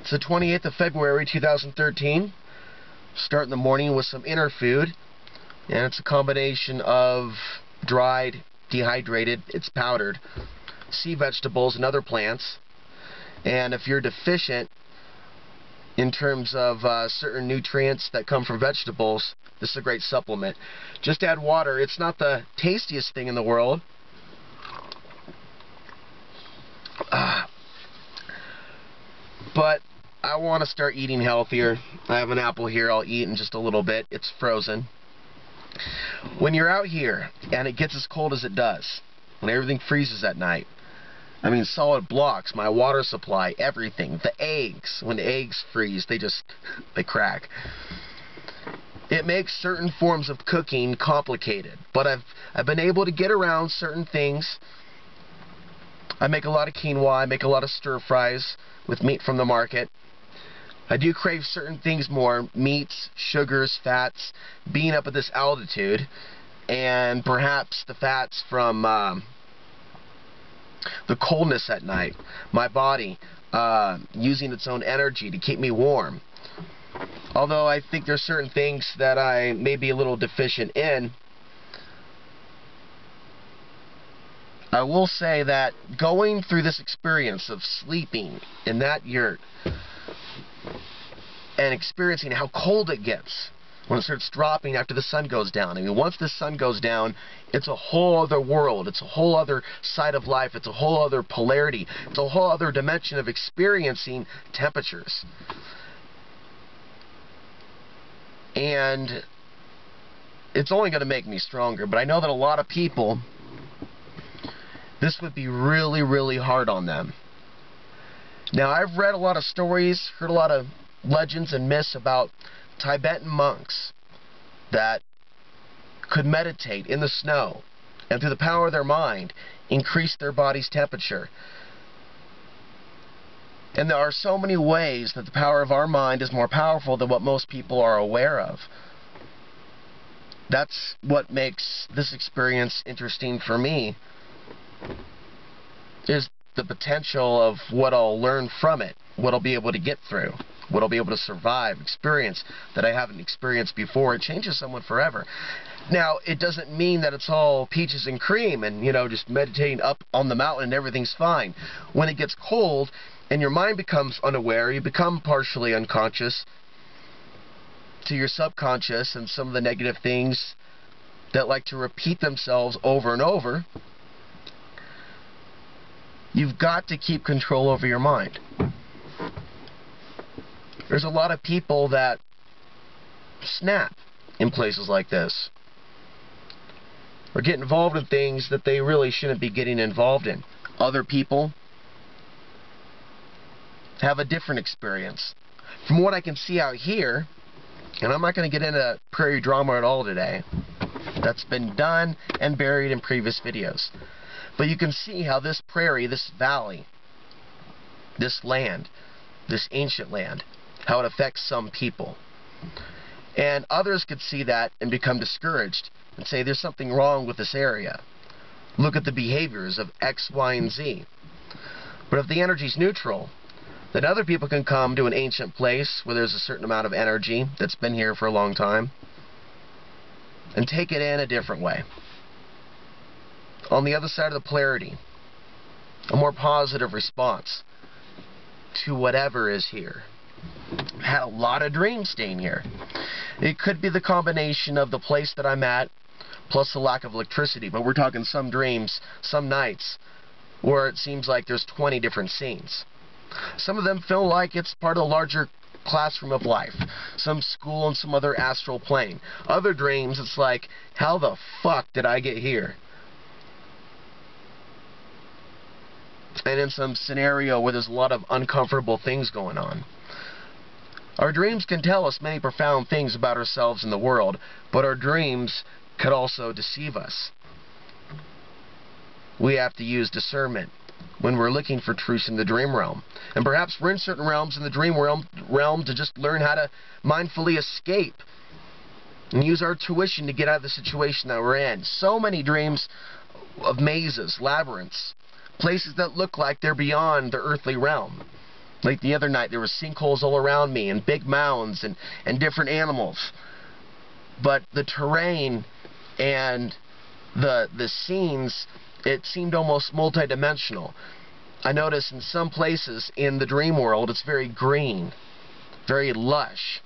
It's the 28th of February 2013. Starting the morning with some inner food, and it's a combination of dried, dehydrated, it's powdered, sea vegetables and other plants. And if you're deficient in terms of certain nutrients that come from vegetables, this is a great supplement. Just add water. It's not the tastiest thing in the world, but I want to start eating healthier. I have an apple here I'll eat in just a little bit. It's frozen. When you're out here and it gets as cold as it does, when everything freezes at night, I mean solid blocks, my water supply, everything, the eggs, when the eggs freeze, they crack. It makes certain forms of cooking complicated, but I've been able to get around certain things. I make a lot of quinoa, I make a lot of stir fries with meat from the market. I do crave certain things more, meats, sugars, fats, being up at this altitude, and perhaps the fats from the coldness at night. My body using its own energy to keep me warm. Although I think there's certain things that I may be a little deficient in, I will say that going through this experience of sleeping in that yurt and experiencing how cold it gets when it starts dropping after the sun goes down. I mean, once the sun goes down, it's a whole other world. It's a whole other side of life. It's a whole other polarity. It's a whole other dimension of experiencing temperatures. And it's only going to make me stronger, but I know that a lot of people, this would be really, really hard on them. Now, I've read a lot of stories, heard a lot of legends and myths about Tibetan monks that could meditate in the snow and through the power of their mind increase their body's temperature. And there are so many ways that the power of our mind is more powerful than what most people are aware of. That's what makes this experience interesting for me, is the potential of what I'll learn from it, what I'll be able to get through, what I'll be able to survive, experience that I haven't experienced before. It changes someone forever. Now, it doesn't mean that it's all peaches and cream and, you know, just meditating up on the mountain and everything's fine. When it gets cold and your mind becomes unaware, you become partially unconscious to your subconscious and some of the negative things that like to repeat themselves over and over. You've got to keep control over your mind. There's a lot of people that snap in places like this, or get involved in things that they really shouldn't be getting involved in. Other people have a different experience. From what I can see out here, and I'm not going to get into prairie drama at all today, that's been done and buried in previous videos. But you can see how this prairie, this valley, this land, this ancient land, how it affects some people. And others could see that and become discouraged and say there's something wrong with this area. Look at the behaviors of X, Y, and Z. But if the energy's neutral, then other people can come to an ancient place where there's a certain amount of energy that's been here for a long time and take it in a different way. On the other side of the polarity, a more positive response to whatever is here. I had a lot of dreams staying here. It could be the combination of the place that I'm at plus the lack of electricity, but we're talking some dreams, some nights, where it seems like there's 20 different scenes. Some of them feel like it's part of the larger classroom of life, some school and some other astral plane. Other dreams, it's like, how the fuck did I get here? And in some scenario where there's a lot of uncomfortable things going on. Our dreams can tell us many profound things about ourselves and the world, but our dreams could also deceive us. We have to use discernment when we're looking for truths in the dream realm. And perhaps we're in certain realms in the dream realm to just learn how to mindfully escape and use our tuition to get out of the situation that we're in. So many dreams of mazes, labyrinths, places that look like they're beyond the earthly realm. Like the other night, there were sinkholes all around me, and big mounds, and different animals. But the terrain and the scenes, it seemed almost multidimensional. I noticed in some places in the dream world, it's very green, very lush.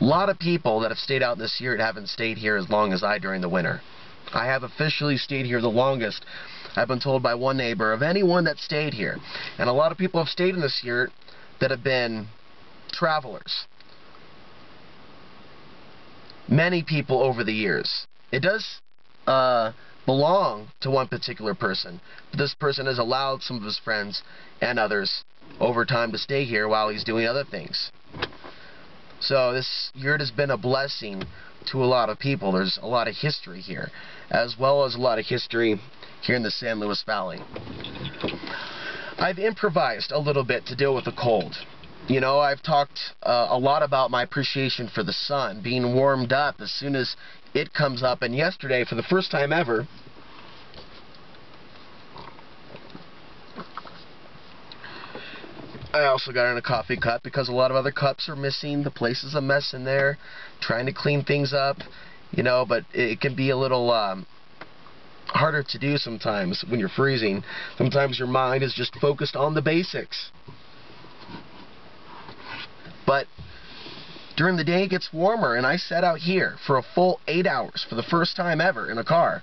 A lot of people that have stayed out this year haven't stayed here as long as I during the winter. I have officially stayed here the longest, I've been told by one neighbor, of anyone that stayed here. And a lot of people have stayed in this yurt that have been travelers. Many people over the years. It does belong to one particular person, but this person has allowed some of his friends and others over time to stay here while he's doing other things. So this yurt has been a blessing to a lot of people. There's a lot of history here, as well as a lot of history here in the San Luis Valley. I've improvised a little bit to deal with the cold. You know, I've talked a lot about my appreciation for the sun, being warmed up as soon as it comes up, and yesterday, for the first time ever, I also got in a coffee cup because a lot of other cups are missing. The place is a mess in there, trying to clean things up, you know, but it can be a little harder to do sometimes when you're freezing. Sometimes your mind is just focused on the basics. But during the day it gets warmer, and I sat out here for a full 8 hours for the first time ever in a car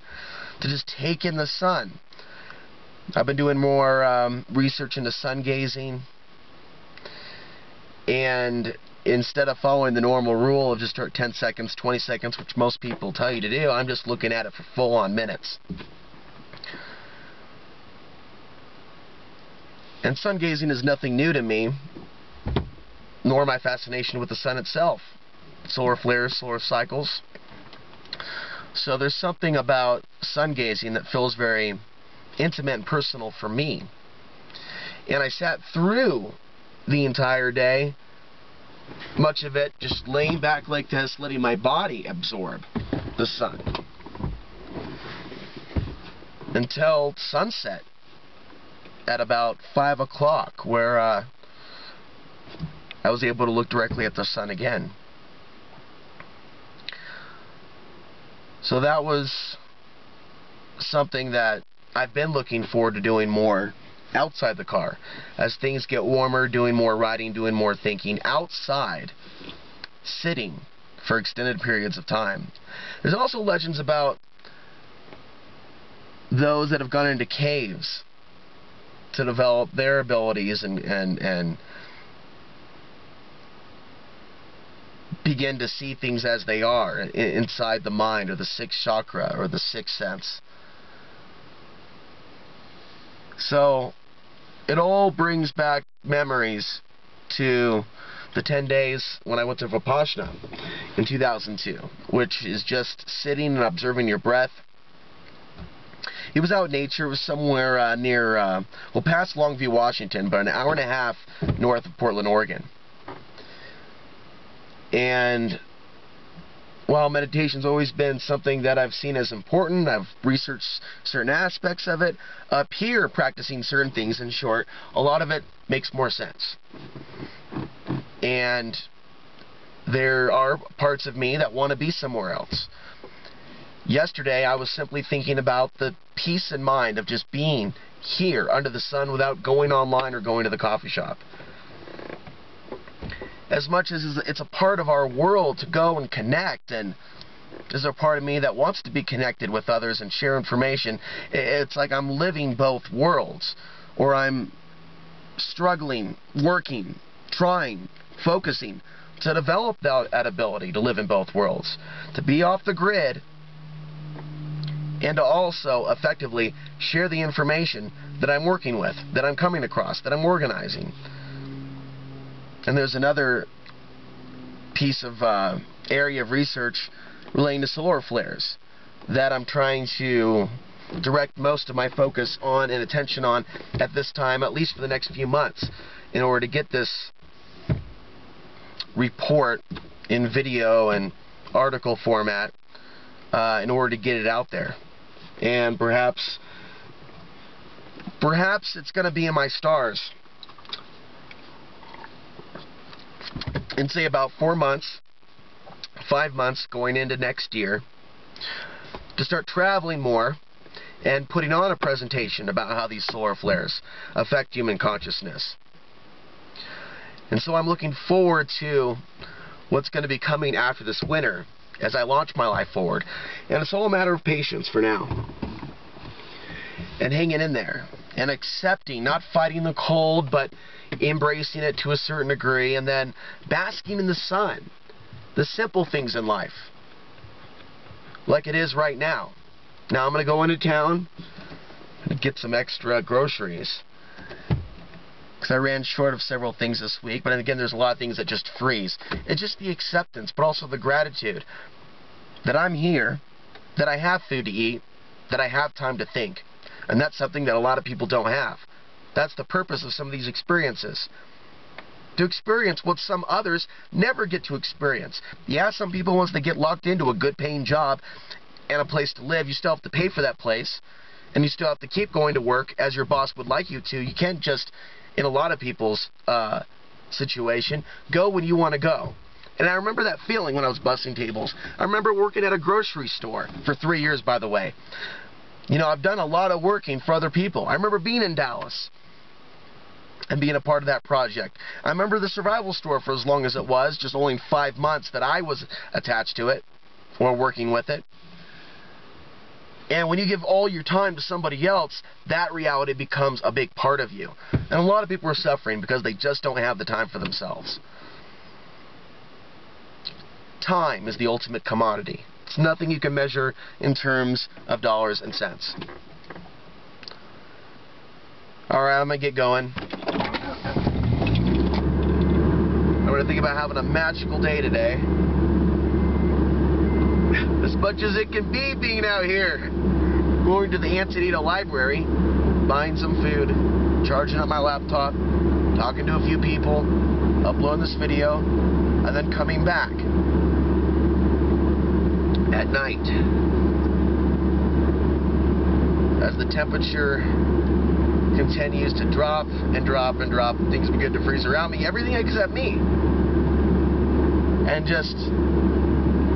to just take in the sun. I've been doing more research into sun gazing, and instead of following the normal rule of just 10 seconds, 20 seconds, which most people tell you to do, I'm just looking at it for full-on minutes. And sun gazing is nothing new to me, nor my fascination with the sun itself. Solar flares, solar cycles. So there's something about sun gazing that feels very intimate and personal for me. And I sat through the entire day, much of it just laying back like this, letting my body absorb the sun, until sunset at about 5 o'clock, where I was able to look directly at the sun again. So that was something that I've been looking forward to doing more outside the car. As things get warmer, doing more writing, doing more thinking outside, sitting for extended periods of time. There's also legends about those that have gone into caves to develop their abilities and begin to see things as they are inside the mind, or the sixth chakra, or the sixth sense. So it all brings back memories to the 10 days when I went to Vipassana in 2002, which is just sitting and observing your breath. It was out in nature. It was somewhere near, well, past Longview, Washington, but an hour and a half north of Portland, Oregon. And while meditation's always been something that I've seen as important, I've researched certain aspects of it, up here practicing certain things, in short, a lot of it makes more sense. And there are parts of me that want to be somewhere else. Yesterday I was simply thinking about the peace in mind of just being here under the sun without going online or going to the coffee shop. As much as it's a part of our world to go and connect, and there's a part of me that wants to be connected with others and share information, it's like I'm living both worlds, or I'm struggling, working, trying, focusing to develop that ability to live in both worlds, to be off the grid, and to also effectively share the information that I'm working with, that I'm coming across, that I'm organizing. And there's another piece of area of research relating to solar flares that I'm trying to direct most of my focus on and attention on at this time, at least for the next few months, in order to get this report in video and article format in order to get it out there. And perhaps Perhaps it's going to be in my stars in, say, about 4 months, 5 months going into next year, to start traveling more and putting on a presentation about how these solar flares affect human consciousness. And so I'm looking forward to what's going to be coming after this winter as I launch my life forward. And it's all a matter of patience for now. And hanging in there. And accepting, not fighting the cold, but embracing it to a certain degree. And then basking in the sun. The simple things in life. Like it is right now. Now I'm going to go into town and get some extra groceries. Because I ran short of several things this week. But then again, there's a lot of things that just freeze. It's just the acceptance, but also the gratitude that I'm here, that I have food to eat, that I have time to think. And that's something that a lot of people don't have. That's the purpose of some of these experiences. To experience what some others never get to experience. Yeah, some people, once they get locked into a good paying job and a place to live, you still have to pay for that place. And you still have to keep going to work as your boss would like you to. You can't just, in a lot of people's situation, go when you want to go. And I remember that feeling when I was bussing tables. I remember working at a grocery store for 3 years, by the way. You know, I've done a lot of working for other people. I remember being in Dallas and being a part of that project. I remember the survival store for as long as it was, just only 5 months that I was attached to it or working with it. And when you give all your time to somebody else, that reality becomes a big part of you. And a lot of people are suffering because they just don't have the time for themselves. Time is the ultimate commodity. It's nothing you can measure in terms of dollars and cents. Alright, I'm going to get going. I'm going to think about having a magical day today. As much as it can be being out here. Going to the Antonito Library, buying some food, charging up my laptop, talking to a few people, uploading this video, and then coming back at night. As the temperature continues to drop and drop and drop, and things begin to freeze around me, everything except me. And just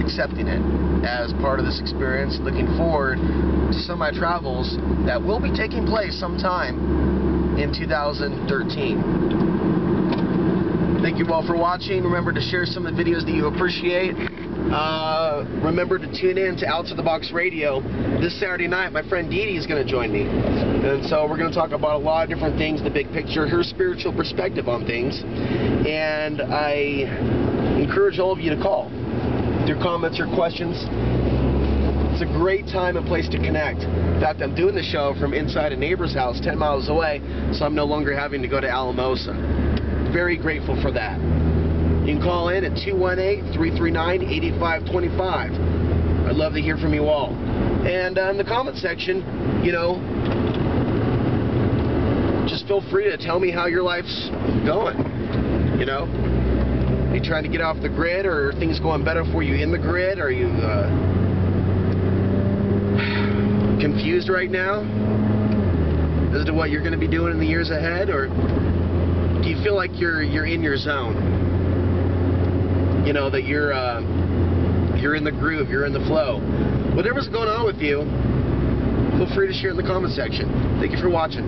accepting it as part of this experience, looking forward to some of my travels that will be taking place sometime in 2013. Thank you all for watching. Remember to share some of the videos that you appreciate. Remember to tune in to Outside the Box Radio. This Saturday night, my friend Dee Dee is going to join me. And so we're going to talk about a lot of different things, the big picture, her spiritual perspective on things. And I encourage all of you to call. Your comments, your questions. It's a great time and place to connect. In fact, I'm doing the show from inside a neighbor's house 10 miles away, so I'm no longer having to go to Alamosa. Very grateful for that. You can call in at 218-339-8525. I'd love to hear from you all. And in the comment section, you know, just feel free to tell me how your life's going. You know? Are you trying to get off the grid, or are things going better for you in the grid? Are you confused right now as to what you're going to be doing in the years ahead? Or do you feel like you're in your zone? You know, that you're in the groove, you're in the flow. Whatever's going on with you, feel free to share in the comment section. Thank you for watching.